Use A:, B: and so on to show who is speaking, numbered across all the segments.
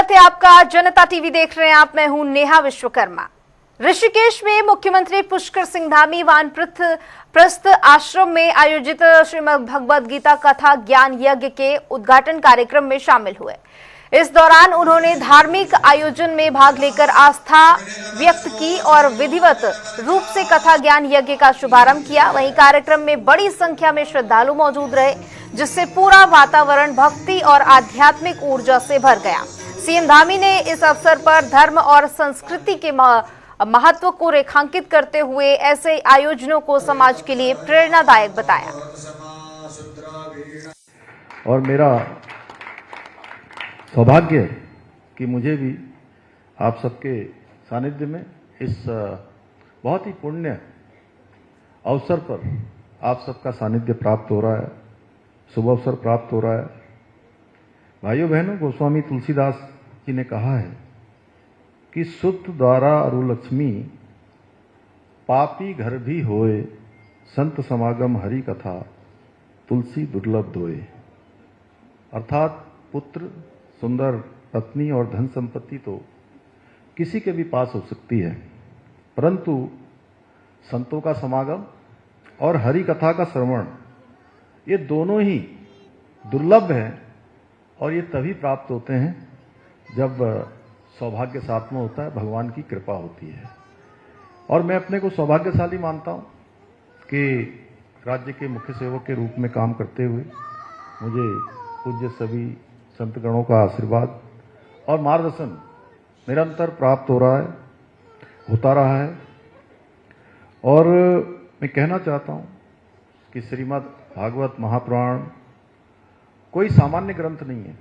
A: स्वागत है आपका। जनता टीवी देख रहे हैं आप। मैं हूं नेहा विश्वकर्मा। ऋषिकेश में मुख्यमंत्री पुष्कर सिंह धामी वानप्रस्थ आश्रम में आयोजित श्रीमद् भगवद गीता कथा ज्ञान यज्ञ के उद्घाटन कार्यक्रम में शामिल हुए। इस दौरान उन्होंने धार्मिक आयोजन में भाग लेकर आस्था व्यक्त की और विधिवत रूप से कथा ज्ञान यज्ञ का शुभारंभ किया। वहीं कार्यक्रम में बड़ी संख्या में श्रद्धालु मौजूद रहे, जिससे पूरा वातावरण भक्ति और आध्यात्मिक ऊर्जा से भर गया। सीएम धामी ने इस अवसर पर धर्म और संस्कृति के महत्व को रेखांकित करते हुए ऐसे आयोजनों को समाज के लिए प्रेरणादायक बताया।
B: और मेरा सौभाग्य है कि मुझे भी आप सबके सानिध्य में इस बहुत ही पुण्य अवसर पर आप सबका सानिध्य प्राप्त हो रहा है, शुभ अवसर प्राप्त हो रहा है। भाइयों बहनों, गोस्वामी तुलसीदास जी ने कहा है कि सुत द्वारा अरुलक्ष्मी पापी घर भी होए, संत समागम हरि कथा तुलसी दुर्लभ दोए। अर्थात पुत्र, सुंदर पत्नी और धन संपत्ति तो किसी के भी पास हो सकती है, परंतु संतों का समागम और हरि कथा का श्रवण ये दोनों ही दुर्लभ हैं और ये तभी प्राप्त होते हैं जब सौभाग्य साथ में होता है, भगवान की कृपा होती है। और मैं अपने को सौभाग्यशाली मानता हूं कि राज्य के मुख्य सेवक के रूप में काम करते हुए मुझे पूज्य सभी संतगणों का आशीर्वाद और मार्गदर्शन निरंतर प्राप्त हो रहा है, होता रहा है। और मैं कहना चाहता हूं कि श्रीमद् भागवत महापुराण कोई सामान्य ग्रंथ नहीं है,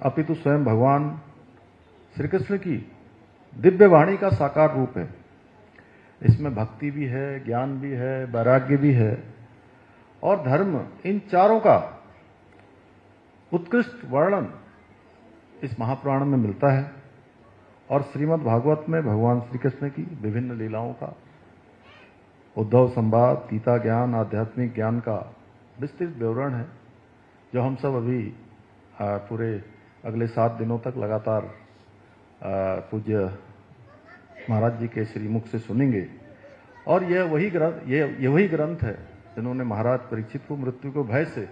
B: अपितु स्वयं भगवान श्री कृष्ण की दिव्य वाणी का साकार रूप है। इसमें भक्ति भी है, ज्ञान भी है, वैराग्य भी है और धर्म, इन चारों का उत्कृष्ट वर्णन इस महापुराण में मिलता है। और श्रीमद् भागवत में भगवान श्री कृष्ण की विभिन्न लीलाओं का, उद्धव संवाद, गीता ज्ञान, आध्यात्मिक ज्ञान का विस्तृत विवरण है, जो हम सब अभी पूरे अगले 7 दिनों तक लगातार पूज्य महाराज जी के श्रीमुख से सुनेंगे। और यह वही ग्रंथ है जिन्होंने महाराज परीक्षित को मृत्यु को भय से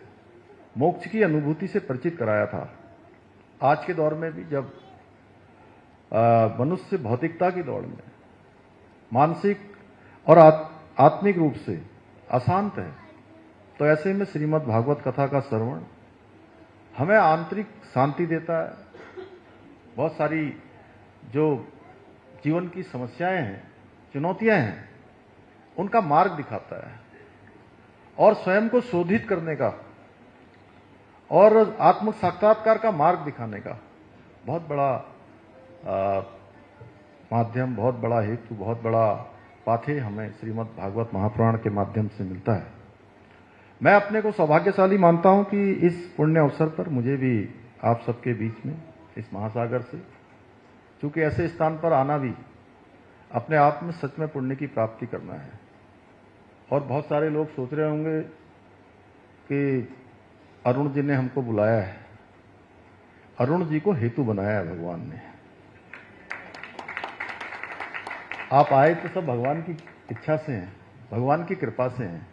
B: मोक्ष की अनुभूति से परिचित कराया था। आज के दौर में भी जब मनुष्य भौतिकता की दौड़ में मानसिक और आत्मिक रूप से अशांत है, तो ऐसे में श्रीमद् भागवत कथा का श्रवण हमें आंतरिक शांति देता है। बहुत सारी जो जीवन की समस्याएं हैं, चुनौतियां हैं, उनका मार्ग दिखाता है और स्वयं को शोधित करने का और आत्म साक्षात्कार का मार्ग दिखाने का बहुत बड़ा माध्यम, बहुत बड़ा हेतु, बहुत बड़ा पाथे हमें श्रीमद् भागवत महापुराण के माध्यम से मिलता है। मैं अपने को सौभाग्यशाली मानता हूं कि इस पुण्य अवसर पर मुझे भी आप सबके बीच में इस महासागर से, चूंकि ऐसे स्थान पर आना भी अपने आप में सच में पुण्य की प्राप्ति करना है। और बहुत सारे लोग सोच रहे होंगे कि अरुण जी ने हमको बुलाया है। अरुण जी को हेतु बनाया है भगवान ने। आप आए तो सब भगवान की इच्छा से हैं, भगवान की कृपा से हैं।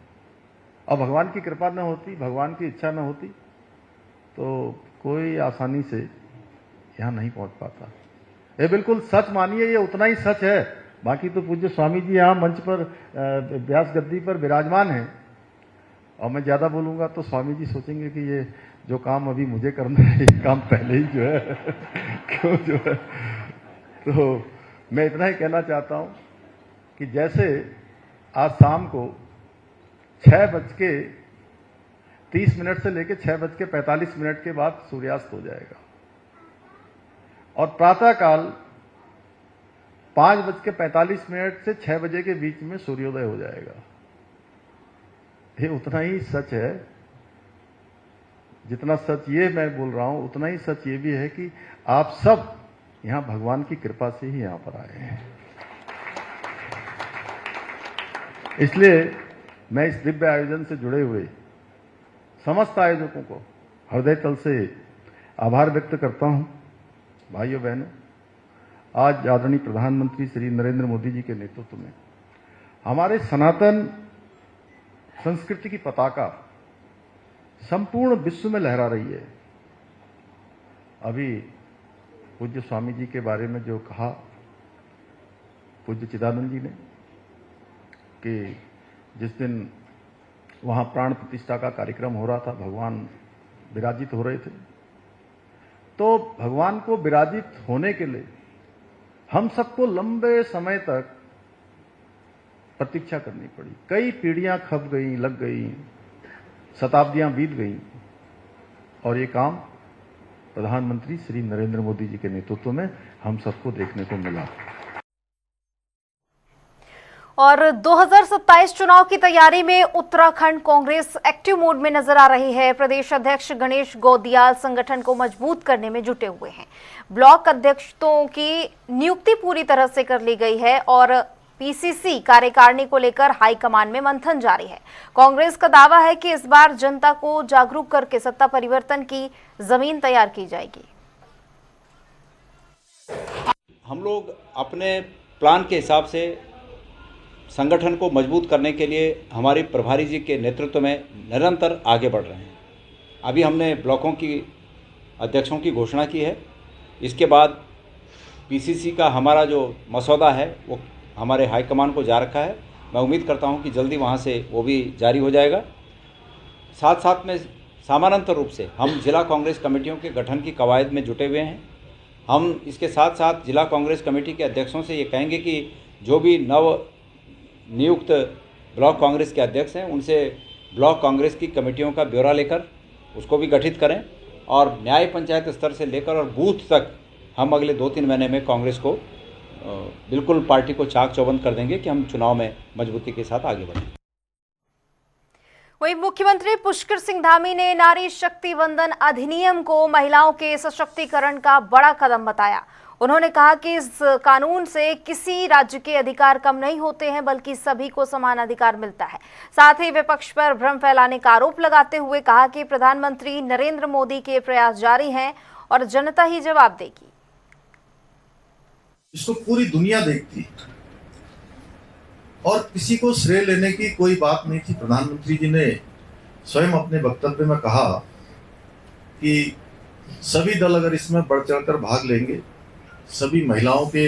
B: और भगवान की कृपा न होती, भगवान की इच्छा न होती, तो कोई आसानी से यहां नहीं पहुंच पाता। ये बिल्कुल सच मानिए, ये उतना ही सच है। बाकी तो पूज्य स्वामी जी यहां मंच पर व्यास गद्दी पर विराजमान हैं, और मैं ज्यादा बोलूंगा तो स्वामी जी सोचेंगे कि ये जो काम अभी मुझे करना है, ये काम पहले ही जो है क्यों जो है। तो मैं इतना ही कहना चाहता हूं कि जैसे आज शाम को 6:30 से लेकर 6:45 के बाद सूर्यास्त हो जाएगा और प्रातःकाल 5:45 से 6 बजे के बीच में सूर्योदय हो जाएगा। ये उतना ही सच है, जितना सच ये मैं बोल रहा हूं, उतना ही सच ये भी है कि आप सब यहां भगवान की कृपा से ही यहां पर आए हैं। इसलिए मैं इस दिव्य आयोजन से जुड़े हुए समस्त आयोजकों को हृदय तल से आभार व्यक्त करता हूं भाइयों बहनों, आज आदरणीय प्रधानमंत्री श्री नरेंद्र मोदी जी के नेतृत्व में हमारे सनातन संस्कृति की पताका संपूर्ण विश्व में लहरा रही है। अभी पूज्य स्वामी जी के बारे में जो कहा पूज्य चिदानंद जी ने कि जिस दिन वहां प्राण प्रतिष्ठा का कार्यक्रम हो रहा था, भगवान विराजित हो रहे थे, तो भगवान को विराजित होने के लिए हम सबको लंबे समय तक प्रतीक्षा करनी पड़ी। कई पीढ़ियां खप गई, लग गई, शताब्दियां बीत गई और ये काम प्रधानमंत्री श्री नरेंद्र मोदी जी के नेतृत्व में हम सबको देखने को मिला।
A: और 2027 चुनाव की तैयारी में उत्तराखंड कांग्रेस एक्टिव मोड में नजर आ रही है। प्रदेश अध्यक्ष गणेश गोदियाल संगठन को मजबूत करने में जुटे हुए हैं। ब्लॉक अध्यक्षों की नियुक्ति पूरी तरह से कर ली गई है और पीसीसी कार्यकारिणी को लेकर हाईकमान में मंथन जारी है। कांग्रेस का दावा है कि इस बार जनता को जागरूक करके सत्ता परिवर्तन की जमीन तैयार की जाएगी।
C: हम लोग अपने प्लान के हिसाब से संगठन को मजबूत करने के लिए हमारे प्रभारी जी के नेतृत्व में निरंतर आगे बढ़ रहे हैं। अभी हमने ब्लॉकों की अध्यक्षों की घोषणा की है। इसके बाद पीसीसी का हमारा जो मसौदा है वो हमारे हाईकमान को जा रखा है। मैं उम्मीद करता हूं कि जल्दी वहां से वो भी जारी हो जाएगा। साथ साथ में समानांतर रूप से हम जिला कांग्रेस कमेटियों के गठन की कवायद में जुटे हुए हैं। हम इसके साथ साथ जिला कांग्रेस कमेटी के अध्यक्षों से ये कहेंगे कि जो भी नव नियुक्त ब्लॉक कांग्रेस के अध्यक्ष हैं उनसे ब्लॉक कांग्रेस की कमेटियों का ब्यौरा लेकर उसको भी गठित करें और न्याय पंचायत स्तर से लेकर और बूथ तक हम अगले 2-3 महीने में कांग्रेस को बिल्कुल पार्टी को चाक चौबंद कर देंगे कि हम चुनाव में मजबूती के साथ आगे बढ़ें।
A: वहीं मुख्यमंत्री पुष्कर सिंह धामी ने नारी शक्ति वंदन अधिनियम को महिलाओं के सशक्तिकरण का बड़ा कदम बताया। उन्होंने कहा कि इस कानून से किसी राज्य के अधिकार कम नहीं होते हैं बल्कि सभी को समान अधिकार मिलता है। साथ ही विपक्ष पर भ्रम फैलाने का आरोप लगाते हुए कहा कि प्रधानमंत्री नरेंद्र मोदी के प्रयास जारी हैं और जनता ही जवाब देगी।
D: इसको पूरी दुनिया देखती और किसी को श्रेय लेने की कोई बात नहीं थी। प्रधानमंत्री जी ने स्वयं अपने वक्तव्य में कहा कि सभी दल अगर इसमें बढ़ चढ़कर भाग लेंगे, सभी महिलाओं के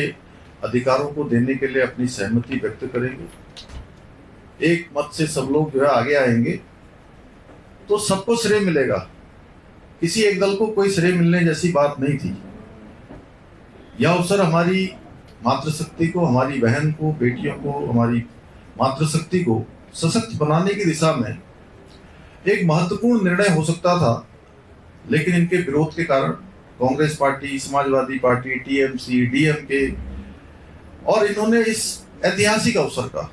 D: अधिकारों को देने के लिए अपनी सहमति व्यक्त करेंगे, एक मत से सब लोग जो है आगे आएंगे तो सबको श्रेय मिलेगा। किसी एक दल को कोई श्रेय मिलने जैसी बात नहीं थी। यह अवसर हमारी मातृशक्ति को, हमारी बहन को, बेटियों को, हमारी मातृशक्ति को सशक्त बनाने की दिशा में एक महत्वपूर्ण निर्णय हो सकता था, लेकिन इनके विरोध के कारण Congress party, Samajwadi party, TMC, DMK और इन्होंने इस ऐतिहासिक अवसर का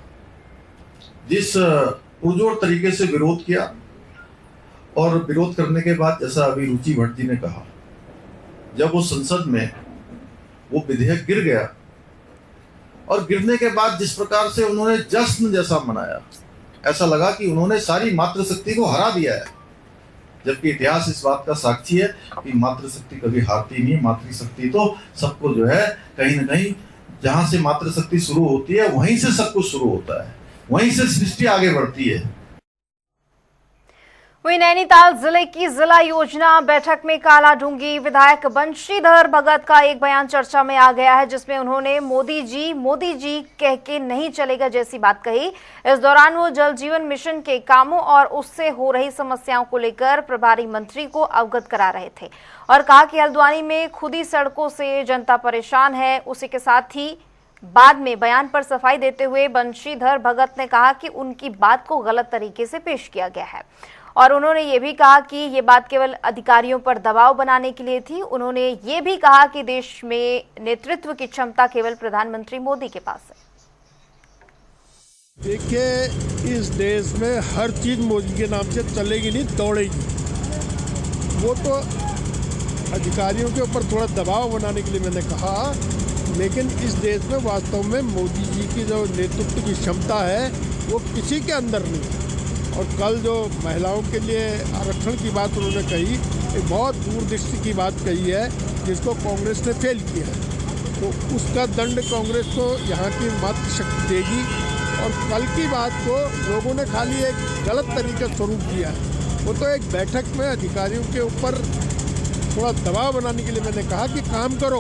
D: जिस पुरजोर तरीके से विरोध किया और विरोध करने के बाद जैसा अभी रुचि भट्ट जी ने कहा, जब वो संसद में वो विधेयक गिर गया और गिरने के बाद जिस प्रकार से उन्होंने जश्न जैसा मनाया, ऐसा लगा कि उन्होंने सारी मातृशक्ति को हरा दिया है, जबकि इतिहास इस बात का साक्षी है कि मातृशक्ति कभी हारती नहीं। मातृशक्ति तो सबको जो है कहीं ना कहीं जहां से मातृशक्ति शुरू होती है वहीं से सब कुछ शुरू होता है, वहीं से सृष्टि आगे बढ़ती है।
A: वहीं नैनीताल जिले की जिला योजना बैठक में कालाढूंगी विधायक बंशीधर भगत का एक बयान चर्चा में आ गया है, जिसमें उन्होंने मोदी जी कह के नहीं चलेगा जैसी बात कही। इस दौरान वो जल जीवन मिशन के कामों और उससे हो रही समस्याओं को लेकर प्रभारी मंत्री को अवगत करा रहे थे और कहा कि हल्द्वानी में खुदी सड़कों से जनता परेशान है। उसी के साथ ही बाद में बयान पर सफाई देते हुए बंशीधर भगत ने कहा कि उनकी बात को गलत तरीके से पेश किया गया है और उन्होंने ये भी कहा कि ये बात केवल अधिकारियों पर दबाव बनाने के लिए थी। उन्होंने ये भी कहा कि देश में नेतृत्व की क्षमता केवल प्रधानमंत्री मोदी के पास है।
E: देखिए, इस देश में हर चीज मोदी के नाम से चलेगी नहीं, दौड़ेगी। वो तो अधिकारियों के ऊपर थोड़ा दबाव बनाने के लिए मैंने कहा, लेकिन इस देश में वास्तव में मोदी जी की जो नेतृत्व की क्षमता है वो किसी के अंदर नहीं है। और कल जो महिलाओं के लिए आरक्षण की बात उन्होंने कही, एक बहुत दूरदृष्टि की बात कही है जिसको कांग्रेस ने फेल किया है, तो उसका दंड कांग्रेस को यहाँ की मातृशक्ति देगी। और कल की बात को लोगों ने खाली एक गलत तरीके स्वरूप दिया है। वो तो एक बैठक में अधिकारियों के ऊपर थोड़ा दबाव बनाने के लिए मैंने कहा कि काम करो,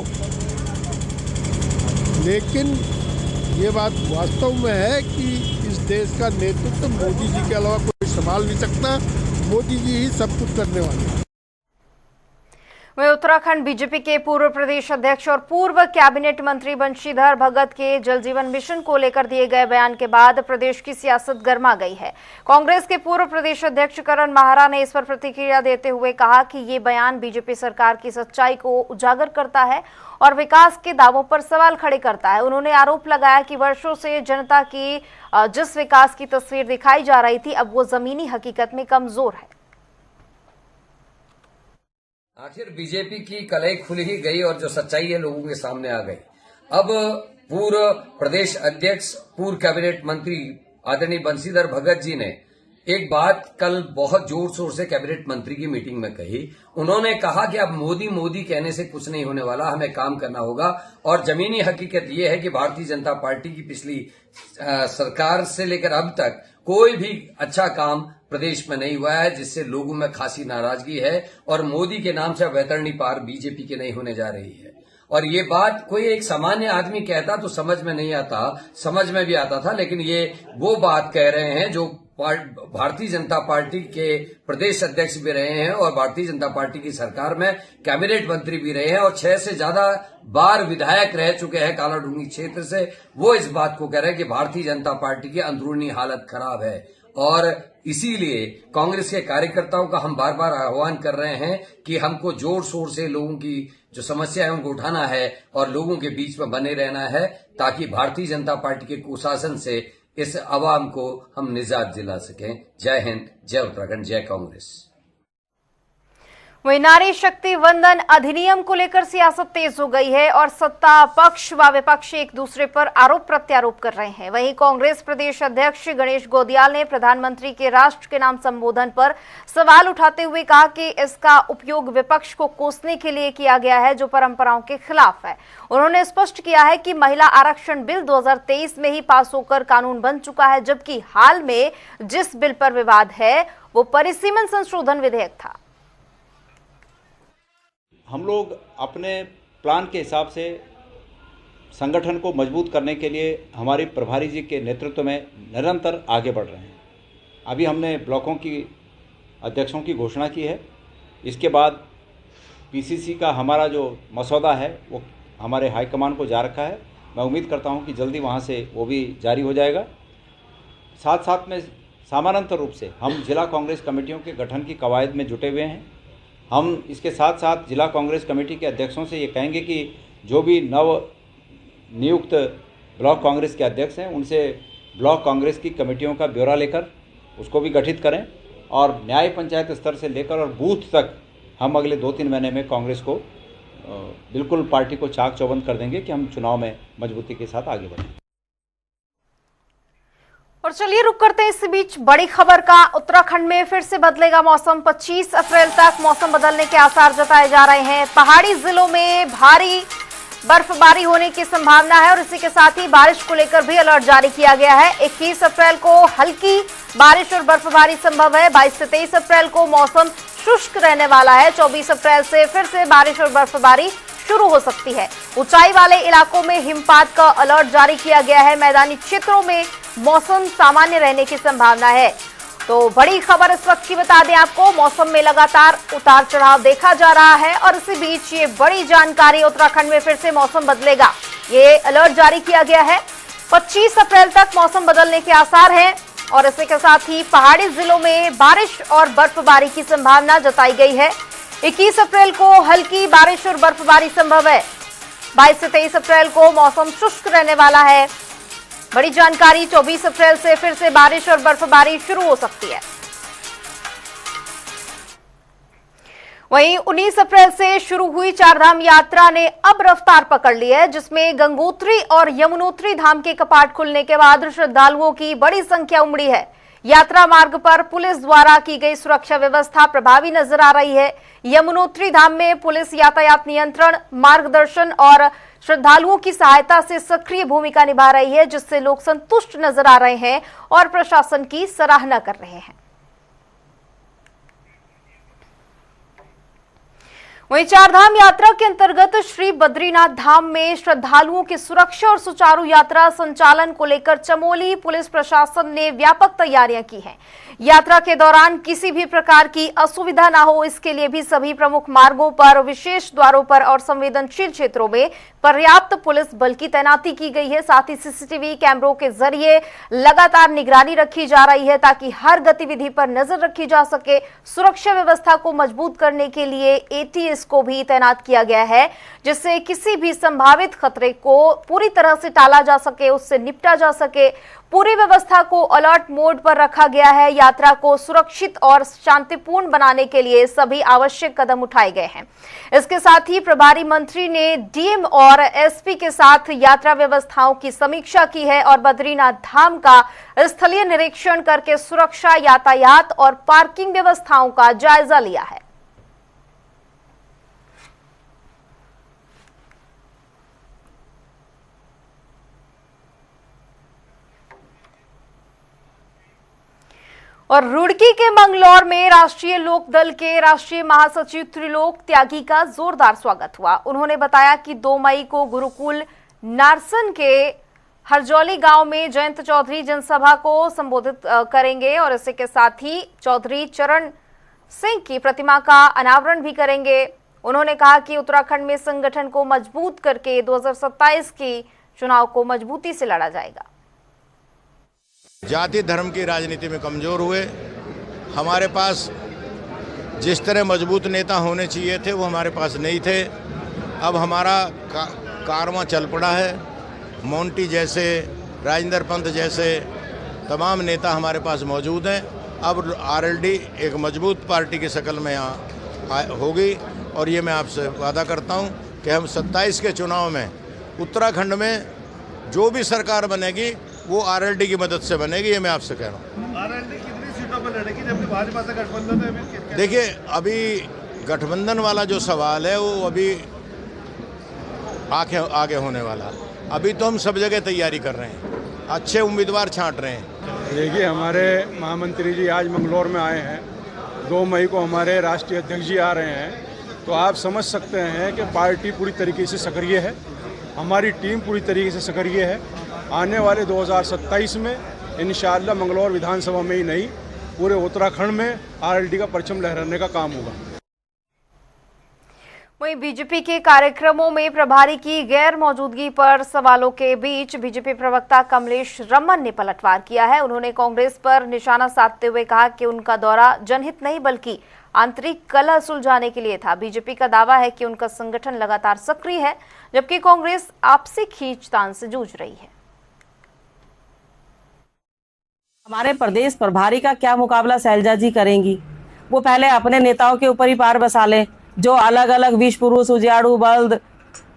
E: लेकिन ये बात वास्तव में है कि इस देश का नेतृत्व मोदी जी के अलावा कोई संभाल नहीं सकता। मोदी जी ही सब कुछ करने वाले हैं।
A: वहीं उत्तराखंड बीजेपी के पूर्व प्रदेश अध्यक्ष और पूर्व कैबिनेट मंत्री बंशीधर भगत के जल जीवन मिशन को लेकर दिए गए बयान के बाद प्रदेश की सियासत गर्मा गई है। कांग्रेस के पूर्व प्रदेश अध्यक्ष करण माहरा ने इस पर प्रतिक्रिया देते हुए कहा कि ये बयान बीजेपी सरकार की सच्चाई को उजागर करता है और विकास के दावों पर सवाल खड़े करता है। उन्होंने आरोप लगाया कि वर्षों से जनता की जिस विकास की तस्वीर दिखाई जा रही थी, अब वो जमीनी हकीकत में कमजोर है।
F: आखिर बीजेपी की कलई खुल ही गई और जो सच्चाई है लोगों के सामने आ गई। अब पूर्व प्रदेश अध्यक्ष, पूर्व कैबिनेट मंत्री आदरणीय बंशीधर भगत जी ने एक बात कल बहुत जोर शोर से कैबिनेट मंत्री की मीटिंग में कही। उन्होंने कहा कि अब मोदी मोदी कहने से कुछ नहीं होने वाला, हमें काम करना होगा। और जमीनी हकीकत यह है कि भारतीय जनता पार्टी की पिछली सरकार से लेकर अब तक कोई भी अच्छा काम प्रदेश में नहीं हुआ है, जिससे लोगों में खासी नाराजगी है और मोदी के नाम से वैतरणी पार बीजेपी के नहीं होने जा रही है। और ये बात कोई एक सामान्य आदमी कहता तो समझ में नहीं आता, समझ में भी आता था, लेकिन ये वो बात कह रहे हैं जो भारतीय जनता पार्टी के प्रदेश अध्यक्ष भी रहे हैं और भारतीय जनता पार्टी की सरकार में कैबिनेट मंत्री भी रहे हैं और 6 से ज्यादा बार विधायक रह चुके हैं कालाडूंगी क्षेत्र से। वो इस बात को कह रहे हैं कि भारतीय जनता पार्टी की अंदरूनी हालत खराब है और इसीलिए कांग्रेस के कार्यकर्ताओं का हम बार बार आह्वान कर रहे हैं कि हमको जोर शोर से लोगों की जो समस्या है उनको उठाना है और लोगों के बीच में बने रहना है, ताकि भारतीय जनता पार्टी के कुशासन से इस अवाम को हम निजात दिला सकें। जय हिंद, जय उत्तराखंड, जय कांग्रेस।
A: वहीं नारी शक्ति वंदन अधिनियम को लेकर सियासत तेज हो गई है और सत्ता पक्ष व विपक्ष एक दूसरे पर आरोप प्रत्यारोप कर रहे हैं। वहीं कांग्रेस प्रदेश अध्यक्ष गणेश गोदियाल ने प्रधानमंत्री के राष्ट्र के नाम संबोधन पर सवाल उठाते हुए कहा कि इसका उपयोग विपक्ष को कोसने के लिए किया गया है, जो परंपराओं के खिलाफ है। उन्होंने स्पष्ट किया है कि महिला आरक्षण बिल 2023 में ही पास होकर कानून बन चुका है, जबकि हाल में जिस बिल पर विवाद है वो परिसीमन संशोधन विधेयक था।
C: हम लोग अपने प्लान के हिसाब से संगठन को मजबूत करने के लिए हमारे प्रभारी जी के नेतृत्व में निरंतर आगे बढ़ रहे हैं। अभी हमने ब्लॉकों की अध्यक्षों की घोषणा की है। इसके बाद पीसीसी का हमारा जो मसौदा है वो हमारे हाईकमान को जा रखा है। मैं उम्मीद करता हूं कि जल्दी वहां से वो भी जारी हो जाएगा। साथ साथ में सामान्यतः रूप से हम जिला कांग्रेस कमेटियों के गठन की कवायद में जुटे हुए हैं। हम इसके साथ साथ जिला कांग्रेस कमेटी के अध्यक्षों से ये कहेंगे कि जो भी नव नियुक्त ब्लॉक कांग्रेस के अध्यक्ष हैं उनसे ब्लॉक कांग्रेस की कमेटियों का ब्यौरा लेकर उसको भी गठित करें और न्याय पंचायत स्तर से लेकर और बूथ तक हम अगले 2-3 महीने में कांग्रेस को बिल्कुल पार्टी को चाक चौबंद कर देंगे कि हम चुनाव में मजबूती के साथ आगे बढ़ें।
A: और चलिए रुक करते हैं इस बीच बड़ी खबर का। उत्तराखंड में फिर से बदलेगा मौसम। 25 अप्रैल तक मौसम बदलने के आसार जताए जा रहे हैं। पहाड़ी जिलों में भारी बर्फबारी होने की संभावना है और इसी के साथ ही बारिश को लेकर भी अलर्ट जारी किया गया है। 21 अप्रैल को हल्की बारिश और बर्फबारी संभव है। 22 से 23 अप्रैल को मौसम शुष्क रहने वाला है। 24 अप्रैल से फिर से बारिश और बर्फबारी शुरू हो सकती है। ऊंचाई वाले इलाकों में हिमपात का अलर्ट जारी किया गया है। मैदानी क्षेत्रों में मौसम सामान्य रहने की संभावना है। तो बड़ी खबर इस वक्त की बता दें आपको, मौसम में लगातार उतार चढ़ाव देखा जा रहा है और इसी बीच ये बड़ी जानकारी, उत्तराखंड में फिर से मौसम बदलेगा, ये अलर्ट जारी किया गया है। 25 अप्रैल तक मौसम बदलने के आसार हैं और इसी के साथ ही पहाड़ी जिलों में बारिश और बर्फबारी की संभावना जताई गई है। 21 अप्रैल को हल्की बारिश और बर्फबारी संभव है। 22 से 23 अप्रैल को मौसम शुष्क रहने वाला है। बड़ी जानकारी, 24 अप्रैल से फिर से बारिश और बर्फबारी शुरू हो सकती है। वहीं 19 अप्रैल से शुरू हुई चारधाम यात्रा ने अब रफ्तार पकड़ ली है, जिसमें गंगोत्री और यमुनोत्री धाम के कपाट खुलने के बाद श्रद्धालुओं की बड़ी संख्या उमड़ी है। यात्रा मार्ग पर पुलिस द्वारा की गई सुरक्षा व्यवस्था प्रभावी नजर आ रही है। यमुनोत्री धाम में पुलिस यातायात नियंत्रण, मार्गदर्शन और श्रद्धालुओं की सहायता से सक्रिय भूमिका निभा रही है, जिससे लोग संतुष्ट नजर आ रहे हैं और प्रशासन की सराहना कर रहे हैं। वहीं चारधाम यात्रा के अंतर्गत श्री बद्रीनाथ धाम में श्रद्धालुओं की सुरक्षा और सुचारू यात्रा संचालन को लेकर चमोली पुलिस प्रशासन ने व्यापक तैयारियां की हैं। यात्रा के दौरान किसी भी प्रकार की असुविधा ना हो, इसके लिए भी सभी प्रमुख मार्गों पर, विशेष द्वारों पर और संवेदनशील क्षेत्रों में पर्याप्त पुलिस बल की तैनाती की गई है। साथ ही सीसीटीवी कैमरों के जरिए लगातार निगरानी रखी जा रही है ताकि हर गतिविधि पर नजर रखी जा सके। सुरक्षा व्यवस्था को मजबूत करने के लिए एटीएस को भी तैनात किया गया है, जिससे किसी भी संभावित खतरे को पूरी तरह से टाला जा सके, उससे निपटा जा सके। पूरी व्यवस्था को अलर्ट मोड पर रखा गया है। यात्रा को सुरक्षित और शांतिपूर्ण बनाने के लिए सभी आवश्यक कदम उठाए गए हैं। इसके साथ ही प्रभारी मंत्री ने डीएम और एसपी के साथ यात्रा व्यवस्थाओं की समीक्षा की है और बद्रीनाथ धाम का स्थलीय निरीक्षण करके सुरक्षा, यातायात और पार्किंग व्यवस्थाओं का जायजा लिया है। और रुड़की के मंगलौर में राष्ट्रीय लोक दल के राष्ट्रीय महासचिव त्रिलोक त्यागी का जोरदार स्वागत हुआ। उन्होंने बताया कि 2 मई को गुरुकुल नारसन के हरजौली गांव में जयंत चौधरी जनसभा को संबोधित करेंगे और इसी के साथ ही चौधरी चरण सिंह की प्रतिमा का अनावरण भी करेंगे। उन्होंने कहा कि उत्तराखंड में संगठन को मजबूत करके 2027 की चुनाव को मजबूती से लड़ा जाएगा।
G: जाति धर्म की राजनीति में कमजोर हुए। हमारे पास जिस तरह मजबूत नेता होने चाहिए थे वो हमारे पास नहीं थे। अब हमारा कारवां चल पड़ा है। मोंटी जैसे, राजेंद्र पंत जैसे तमाम नेता हमारे पास मौजूद हैं। अब आरएलडी एक मजबूत पार्टी की शक्ल में यहाँ होगी और ये मैं आपसे वादा करता हूँ कि हम 27 के चुनाव में उत्तराखंड में जो भी सरकार बनेगी वो आरएलडी की मदद से बनेगी, ये मैं आपसे कह रहा हूँ।
E: आरएलडी कितनी सीटों पर लड़ेगी जबकि भाजपा से गठबंधन है?
G: देखिए, अभी गठबंधन वाला जो सवाल है वो अभी आगे होने वाला। अभी तो हम सब जगह तैयारी कर रहे हैं, अच्छे उम्मीदवार छांट रहे हैं।
H: देखिए, हमारे महामंत्री जी आज मंगलौर में आए हैं। 2 मई को हमारे राष्ट्रीय अध्यक्ष जी आ रहे हैं, तो आप समझ सकते हैं कि पार्टी पूरी तरीके से सक्रिय है, हमारी टीम पूरी तरीके से सक्रिय है। आने वाले 2027 में इंशाअल्लाह मंगलौर विधानसभा में ही नहीं, पूरे उत्तराखंड में आरएलडी का परचम लहराने का काम होगा।
A: वहीं बीजेपी के कार्यक्रमों में प्रभारी की गैर मौजूदगी पर सवालों के बीच बीजेपी प्रवक्ता कमलेश रमन ने पलटवार किया है। उन्होंने कांग्रेस पर निशाना साधते हुए कहा कि उनका दौरा जनहित नहीं बल्कि आंतरिक कलह सुलझाने के लिए था। बीजेपी का दावा है कि उनका संगठन लगातार सक्रिय है, जबकि कांग्रेस आपसी खींचतान से जूझ रही है।
I: हमारे प्रदेश प्रभारी का क्या मुकाबला शैलजा जी करेंगी? वो पहले अपने नेताओं के ऊपर ही पार बसा लें, जो अलग अलग विष पुरुष, उजियाड़ू, बल्द,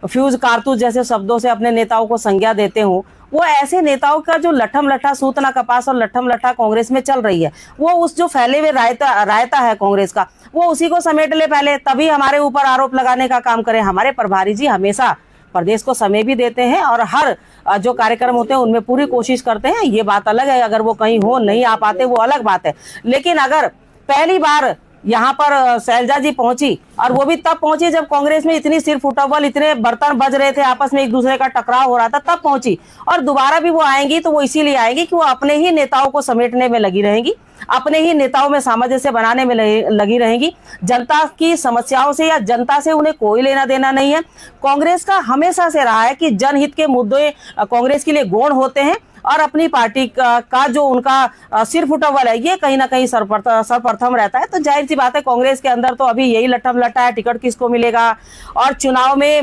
I: फ्यूज, कारतूस जैसे शब्दों से अपने नेताओं को संज्ञा देते हो। वो ऐसे नेताओं का जो लठम लठा सूतना कपास और लठम लठा कांग्रेस में चल रही है, वो उस जो फैले हुए रायता है कांग्रेस का, वो उसी को समेट ले पहले, तभी हमारे ऊपर आरोप लगाने का काम करें। हमारे प्रभारी जी हमेशा प्रदेश को समय भी देते हैं और हर जो कार्यक्रम होते हैं उनमें पूरी कोशिश करते हैं। ये बात अलग है, अगर वो कहीं हो नहीं आ पाते वो अलग बात है। लेकिन अगर पहली बार यहाँ पर शैलजा जी पहुंची, और वो भी तब पहुंची जब कांग्रेस में इतनी सिर फुटबॉल, इतने बर्तन बज रहे थे, आपस में एक दूसरे का टकराव हो रहा था, तब पहुंची। और दोबारा भी वो आएंगी तो वो इसीलिए आएंगी कि वो अपने ही नेताओं को समेटने में लगी रहेंगी, अपने ही नेताओं में सामंजस्य बनाने में लगी रहेंगी। जनता की समस्याओं से या जनता से उन्हें कोई लेना देना नहीं है। कांग्रेस का हमेशा से रहा है कि जनहित के मुद्दे कांग्रेस के लिए गौण होते हैं और अपनी पार्टी का जो उनका सिर फुटबॉल है ये कहीं ना कहीं सर्वप्रथम रहता है। तो जाहिर सी बात है कांग्रेस के अंदर तो अभी यही लट्ठम लट्टा है, टिकट किसको मिलेगा और चुनाव में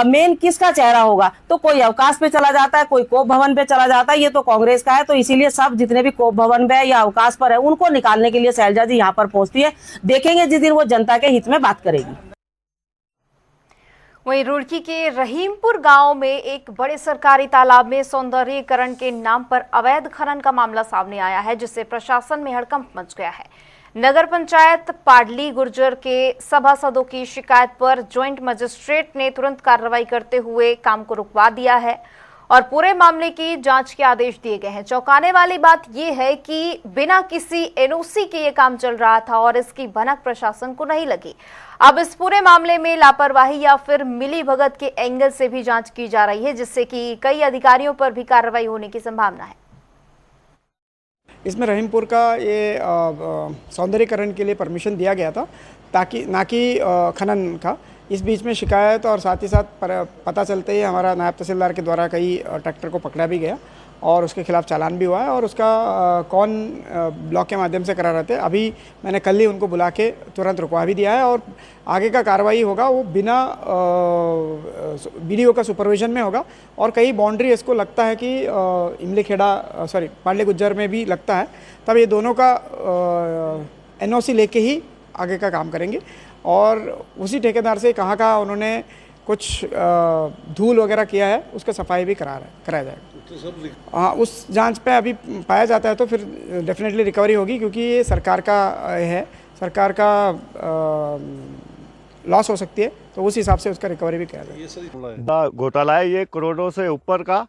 I: मेन किसका चेहरा होगा। तो कोई अवकाश पे चला जाता है, कोई कोप भवन पे चला जाता है, ये तो कांग्रेस का है। तो इसीलिए सब जितने भी कोप भवन पे या अवकाश पर है उनको निकालने के लिए शैलजा जी यहाँ पर पहुंचती है। देखेंगे जिस दिन वो जनता के हित में बात करेगी।
A: वहीं रुड़की के रहीमपुर गांव में एक बड़े सरकारी तालाब में सौंदर्यीकरण के नाम पर अवैध खनन का मामला सामने आया है, जिससे प्रशासन में हड़कंप मच गया है। नगर पंचायत पाडली गुर्जर के सभासदों की शिकायत पर ज्वाइंट मजिस्ट्रेट ने तुरंत कार्रवाई करते हुए काम को रुकवा दिया है और पूरे मामले की जांच के आदेश दिए गए हैं। चौंकाने वाली बात यह है कि बिना किसी एनओसी के ये काम चल रहा था और इसकी भनक प्रशासन को नहीं लगी। अब इस पूरे मामले में लापरवाही या फिर मिलीभगत के एंगल से भी जांच की जा रही है, जिससे कि कई अधिकारियों पर भी कार्रवाई होने की संभावना है।
J: इसमें रहीमपुर का ये सौंदर्यीकरण के लिए परमिशन दिया गया था, ताकि ना कि खनन का। इस बीच में शिकायत और साथ ही साथ पता चलते ही हमारा नायब तहसीलदार के द्वारा कई ट्रैक्टर को पकड़ा भी गया और उसके खिलाफ चालान भी हुआ है और उसका कौन ब्लॉक के माध्यम से करा रहे थे, अभी मैंने कल ही उनको बुला के तुरंत रुकवा भी दिया है और आगे का कार्रवाई होगा वो बिना बीडीओ का सुपरविजन में होगा। और कई बाउंड्री इसको लगता है कि इमली खेड़ा पाडली गुज्जर में भी लगता है, तब ये दोनों का एनओसी लेके ही आगे का काम करेंगे और उसी ठेकेदार से कहाँ उन्होंने कुछ धूल वगैरह किया है उसका सफाई भी कराया जाएगा। हाँ, उस जांच पे अभी पाया जाता है तो फिर डेफिनेटली रिकवरी होगी, क्योंकि ये सरकार का है, सरकार का लॉस हो सकती है, तो उस हिसाब से उसका रिकवरी भी किया जाएगा।
K: घोटाला है, ये करोड़ों से ऊपर का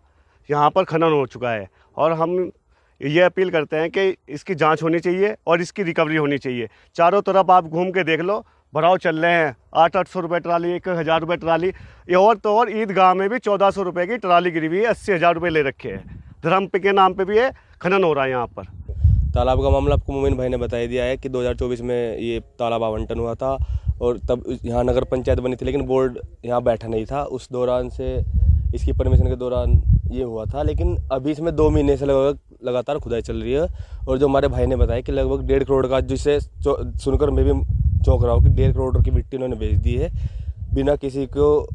K: यहाँ पर खनन हो चुका है और हम ये अपील करते हैं कि इसकी जांच होनी चाहिए और इसकी रिकवरी होनी चाहिए। चारों तरफ आप घूम के देख लो, भराव चल रहे हैं, 800 रुपये ट्राली, 1000 रुपये ट्राली। ये और ईदगाह में भी 1400 रुपये की ट्राली गिरी हुई है, 80,000 रुपये ले रखे हैं। धर्म के नाम पे भी ये खनन हो रहा है यहाँ पर।
L: तालाब का मामला आपको मोमिन भाई ने बता दिया है कि 2024 में ये तालाब आवंटन हुआ था और तब यहाँ नगर पंचायत बनी थी, लेकिन बोर्ड यहाँ बैठा नहीं था। उस दौरान से इसकी परमिशन के दौरान ये हुआ था, लेकिन अभी इसमें 2 महीने से लगातार खुदाई चल रही है। और जो हमारे भाई ने बताया कि लगभग 1.5 करोड़ का, जिसे सुनकर मैं भी चौंक रहा हूँ कि 1.5 करोड़ की मिट्टी उन्होंने बेच दी है बिना किसी को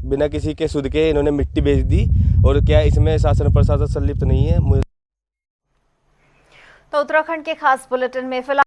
L: बिना किसी के सुध के इन्होंने मिट्टी बेच दी। और क्या इसमें शासन प्रशासन संलिप्त नहीं है?
A: तो उत्तराखंड के खास बुलेटिन में फिलहाल